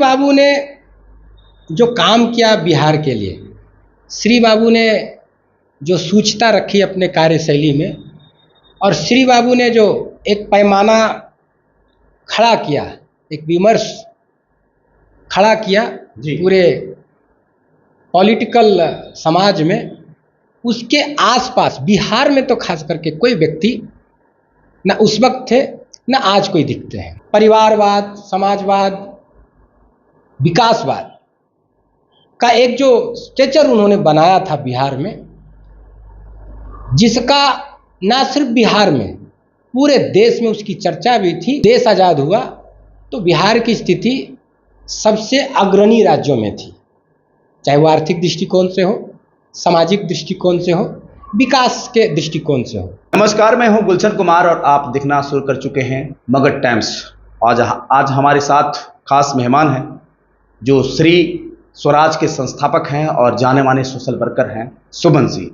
बाबू ने जो काम किया बिहार के लिए, श्री बाबू ने जो सूचता रखी अपने कार्यशैली में, और श्री बाबू ने जो एक पैमाना खड़ा किया, एक विमर्श खड़ा किया पूरे पॉलिटिकल समाज में, उसके आसपास बिहार में तो खास करके कोई व्यक्ति न उस वक्त थे न आज कोई दिखते हैं। परिवारवाद, समाजवाद, विकासवाद का एक जो स्ट्रक्चर उन्होंने बनाया था बिहार में, जिसका ना सिर्फ बिहार में पूरे देश में उसकी चर्चा भी थी। देश आज़ाद हुआ तो बिहार की स्थिति सबसे अग्रणी राज्यों में थी, चाहे वो आर्थिक दृष्टिकोण से हो, सामाजिक दृष्टिकोण से हो, विकास के दृष्टिकोण से हो। नमस्कार, मैं हूं गुलशन कुमार और आप दिखना शुरू कर चुके हैं मगध टाइम्स। आज हमारे साथ खास मेहमान हैं जो श्री स्वराज के संस्थापक हैं और जाने माने सोशल वर्कर हैं, सुमन जी।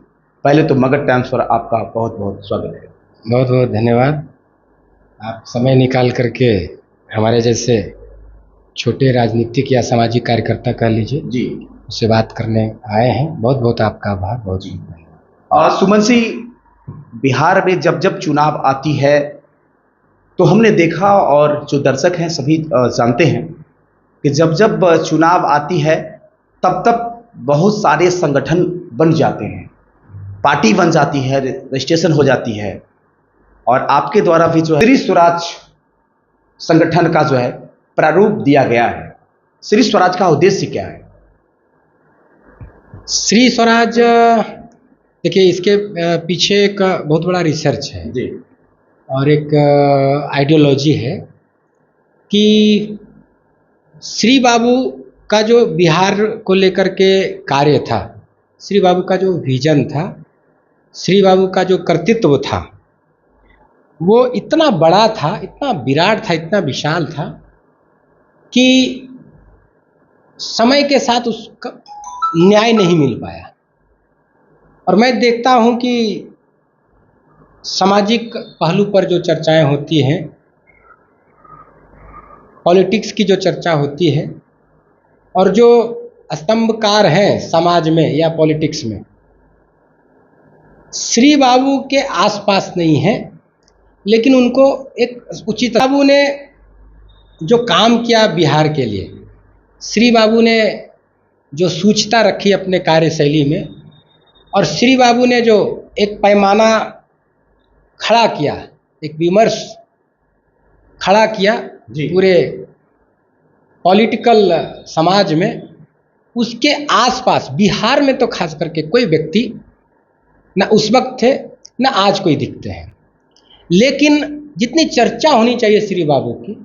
पहले तो मगध टाइम्स पर आपका बहुत बहुत स्वागत है। बहुत बहुत धन्यवाद। आप समय निकाल करके हमारे जैसे छोटे राजनीतिक या सामाजिक कार्यकर्ता कह लीजिए जी, उससे बात करने आए हैं। बहुत बहुत आपका आभार, बहुत बहुत धन्यवाद। सुमन जी, बिहार में जब जब चुनाव आती है तो हमने देखा, और जो दर्शक हैं सभी जानते हैं कि जब जब चुनाव आती है तब तब बहुत सारे संगठन बन जाते हैं, पार्टी बन जाती है, रजिस्ट्रेशन हो जाती है, और आपके द्वारा भी जो है श्री स्वराज संगठन का जो है प्रारूप दिया गया है। श्री स्वराज का उद्देश्य क्या है? श्री स्वराज, देखिए, इसके पीछे एक बहुत बड़ा रिसर्च है जी, और एक आइडियोलॉजी है कि श्री बाबू का जो बिहार को लेकर के कार्य था, श्री बाबू का जो विजन था, श्री बाबू का जो कर्तृत्व था, वो इतना बड़ा था, इतना विराट था, इतना विशाल था कि समय के साथ उसका न्याय नहीं मिल पाया। और मैं देखता हूं कि सामाजिक पहलू पर जो चर्चाएं होती हैं, पॉलिटिक्स की जो चर्चा होती है, और जो स्तंभकार हैं समाज में या पॉलिटिक्स में, श्री बाबू के आसपास नहीं है, लेकिन उनको एक उचित। बाबू ने जो काम किया बिहार के लिए, श्री बाबू ने जो सूचता रखी अपने कार्यशैली में, और श्री बाबू ने जो एक पैमाना खड़ा किया, एक विमर्श खड़ा किया पूरे पॉलिटिकल समाज में, उसके आसपास बिहार में तो खास करके कोई व्यक्ति न उस वक्त थे न आज कोई दिखते हैं। लेकिन जितनी चर्चा होनी चाहिए श्री बाबू की,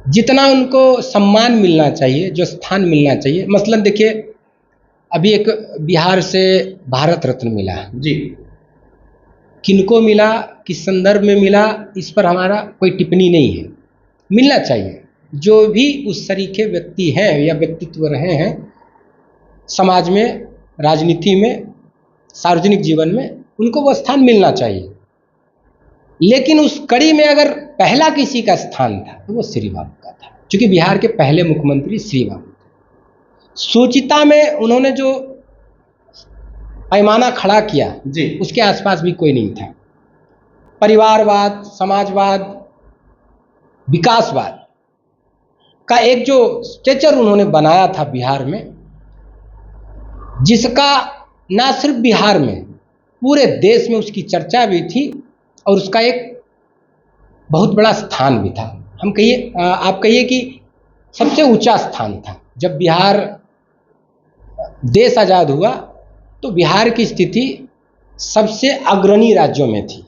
जितना उनको सम्मान मिलना चाहिए, जो स्थान मिलना चाहिए, मसलन देखिए, अभी एक बिहार से भारत रत्न मिला जी, किनको मिला, किस संदर्भ में मिला, इस पर हमारा कोई टिप्पणी नहीं है। मिलना चाहिए। जो भी उस तरीके व्यक्ति हैं या व्यक्तित्व रहे हैं समाज में, राजनीति में, सार्वजनिक जीवन में, उनको वो स्थान मिलना चाहिए। लेकिन उस कड़ी में अगर पहला किसी का स्थान था तो वो श्री बाबू का था, क्योंकि बिहार के पहले मुख्यमंत्री श्री बाबू थे। सूचिता में उन्होंने जो पैमाना खड़ा किया जी, उसके आसपास भी कोई नहीं था। परिवारवाद, समाजवाद, विकासवाद का एक जो स्ट्रक्चर उन्होंने बनाया था बिहार में, जिसका ना सिर्फ बिहार में पूरे देश में उसकी चर्चा भी थी, और उसका एक बहुत बड़ा स्थान भी था। हम कहिए, आप कहिए कि सबसे ऊंचा स्थान था। जब बिहार देश आज़ाद हुआ तो बिहार की स्थिति सबसे अग्रणी राज्यों में थी,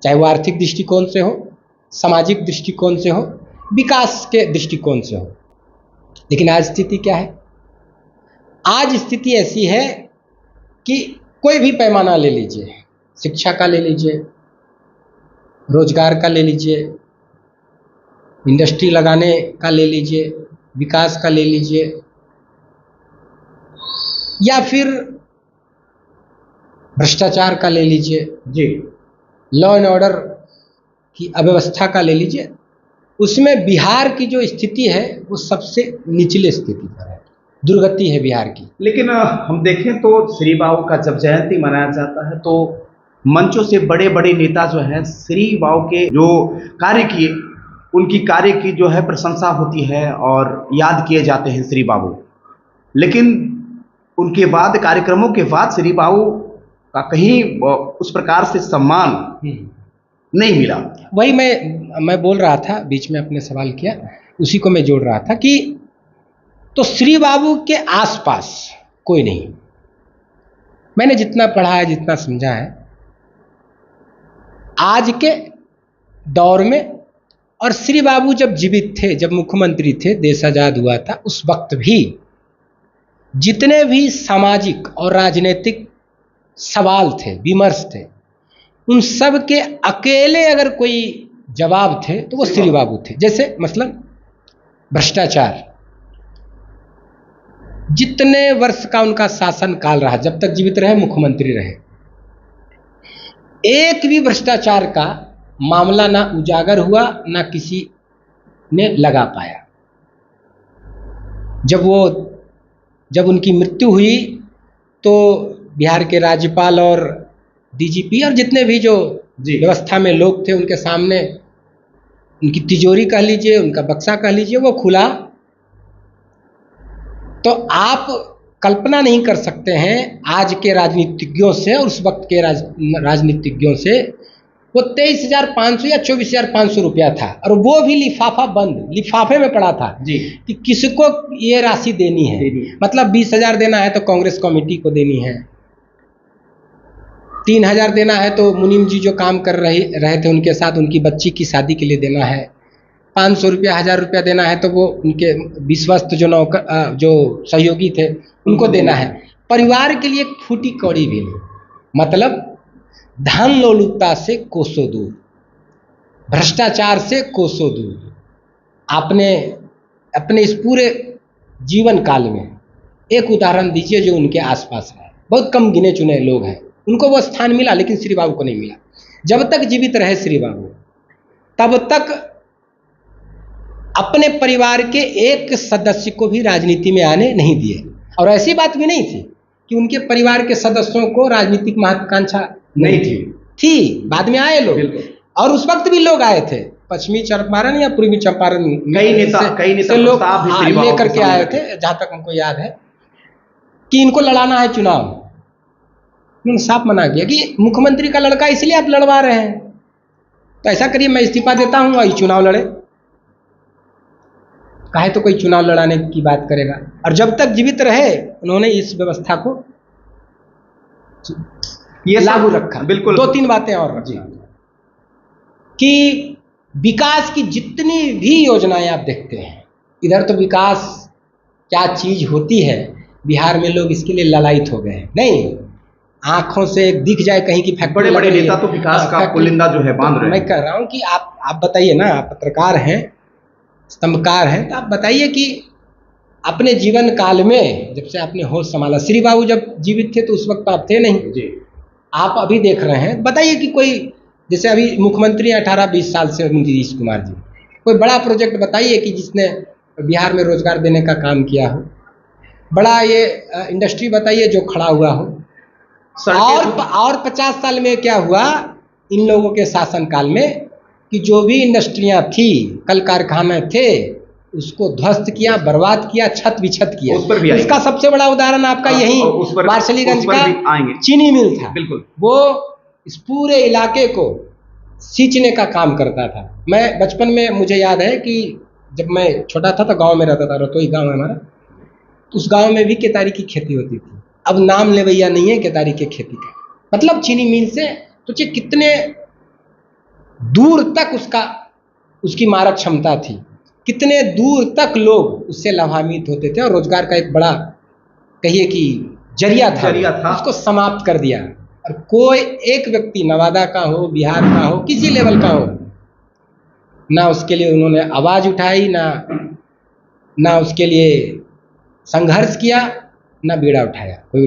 चाहे वो आर्थिक दृष्टिकोण से हो, सामाजिक दृष्टिकोण से हो, विकास के दृष्टिकोण से हो। लेकिन आज स्थिति क्या है? आज स्थिति ऐसी है कि कोई भी पैमाना ले लीजिए, शिक्षा का ले लीजिए, रोजगार का ले लीजिए, इंडस्ट्री लगाने का ले लीजिए, विकास का ले लीजिए, या फिर भ्रष्टाचार का ले लीजिए जी, लॉ एंड ऑर्डर की अव्यवस्था का ले लीजिए, उसमें बिहार की जो स्थिति है वो सबसे निचले स्थिति पर है, दुर्गति है बिहार की। लेकिन हम देखें तो श्री बाबू का जब जयंती मनाया जाता है तो मंचों से बड़े बड़े नेता जो हैं श्री बाबू के जो कार्य किए उनकी कार्य की जो है प्रशंसा होती है और याद किए जाते हैं श्री बाबू। लेकिन उनके बाद कार्यक्रमों के बाद श्री बाबू का कहीं उस प्रकार से सम्मान नहीं मिला। वही मैं बोल रहा था, बीच में आपने सवाल किया, उसी को मैं जोड़ रहा था कि तो श्री बाबू के आसपास कोई नहीं। मैंने जितना पढ़ा है, जितना समझा है, आज के दौर में, और श्री बाबू जब जीवित थे, जब मुख्यमंत्री थे, देश आजाद हुआ था, उस वक्त भी जितने भी सामाजिक और राजनीतिक सवाल थे, विमर्श थे, उन सब के अकेले अगर कोई जवाब थे तो वो श्री बाबू थे। जैसे मसलन भ्रष्टाचार, जितने वर्ष का उनका शासन काल रहा, जब तक जीवित रहे, मुख्यमंत्री रहे, एक भी भ्रष्टाचार का मामला ना उजागर हुआ, ना किसी ने लगा पाया। जब उनकी मृत्यु हुई तो बिहार के राज्यपाल और डीजीपी और जितने भी जो व्यवस्था में लोग थे, उनके सामने उनकी तिजोरी कह लीजिए, उनका बक्सा कह लीजिए, वो खुला। तो आप कल्पना नहीं कर सकते हैं आज के राजनीतिज्ञों से और उस वक्त के राजनीतिज्ञों से, वो 23,500 या 24,500 रुपया था, और वो भी लिफाफा बंद, लिफाफे में पड़ा था जी कि किसको ये राशि देनी है। मतलब 20,000 देना है तो कांग्रेस कमेटी को देनी है, 3,000 देना है तो मुनीम जी जो काम कर रहे थे उनके साथ उनकी बच्ची की शादी के लिए देना है, 500 रुपया, 1,000 रुपया देना है तो वो उनके विश्वस्त जो सहयोगी थे उनको देना है। परिवार के लिए एक फूटी कौड़ी भी नहीं। मतलब धन लोलुपता से कोसों दूर, भ्रष्टाचार से कोसों दूर। आपने अपने इस पूरे जीवन काल में एक उदाहरण दीजिए जो उनके आसपास है। बहुत कम गिने चुने लोग हैं, उनको वो स्थान मिला, लेकिन श्री बाबू को नहीं मिला। जब तक जीवित रहे श्री बाबू, तब तक अपने परिवार के एक सदस्य को भी राजनीति में आने नहीं दिए। और ऐसी बात भी नहीं थी कि उनके परिवार के सदस्यों को राजनीतिक महत्वाकांक्षा नहीं थी। बाद में आए लोग, और उस वक्त भी लोग आए थे, पश्चिमी चंपारण या पूर्वी चंपारण कई नेता लोग लेकर के आए थे। जहां तक हमको याद है कि इनको लड़ाना है चुनाव, उन्होंने साफ मना किया कि मुख्यमंत्री का लड़का इसलिए आप लड़वा रहे हैं, तो ऐसा करिए मैं इस्तीफा देता हूं और चुनाव लड़े। काहे तो कोई चुनाव लड़ाने की बात करेगा। और जब तक जीवित रहे उन्होंने इस व्यवस्था को ये लागू रखा। बिल्कुल। 2-3 बातें और रखी कि विकास की जितनी भी योजनाएं आप देखते हैं, इधर तो विकास क्या चीज होती है, बिहार में लोग इसके लिए ललायित हो गए हैं। नहीं, आंखों से दिख जाए कहीं की फैक्ट्री, बड़े नेता तो विकास का पुलिंदा जो है बांध रहे हैं। मैं कह रहा हूं कि आप बताइए ना, आप पत्रकार हैं, स्तंभकार हैं, तो आप बताइए कि अपने जीवन काल में जब से आपने होश संभाला, श्री बाबू जब जीवित थे तो उस वक्त आप थे नहीं जी, आप अभी देख रहे हैं, बताइए कि कोई, जैसे अभी मुख्यमंत्री 18-20 साल से नीतीश कुमार जी, कोई बड़ा प्रोजेक्ट बताइए कि जिसने बिहार में रोजगार देने का काम किया हो, बड़ा ये इंडस्ट्री बताइए जो खड़ा हुआ हो। और 50 साल में क्या हुआ इन लोगों के शासन काल में कि जो भी इंडस्ट्रियां थी, कल कारखाने थे, उसको ध्वस्त किया, बर्बाद किया, छत विछत किया। उस पर भी इसका सबसे बड़ा उदाहरण आपका यही वारसलीगंज का चीनी मिल था। बिल्कुल, वो इस पूरे इलाके को सींचने का काम करता था। मैं बचपन में, मुझे याद है कि जब मैं छोटा था तो गांव में रहता था, रतोई गांव है हमारा, उस गांव में भी केतारी की खेती होती थी। अब नाम लेवैया नहीं है केतारी की खेती का। मतलब चीनी मिल से सोचिए कितने दूर तक उसकी मारक क्षमता थी, कितने दूर तक लोग उससे लाभान्वित होते थे, और रोजगार का एक बड़ा, कहिए कि जरिया था, उसको समाप्त कर दिया। और कोई एक व्यक्ति नवादा का हो, बिहार का हो, किसी लेवल का हो, ना उसके लिए उन्होंने आवाज उठाई, ना उसके लिए संघर्ष किया, ना बीड़ा उठाया। कोई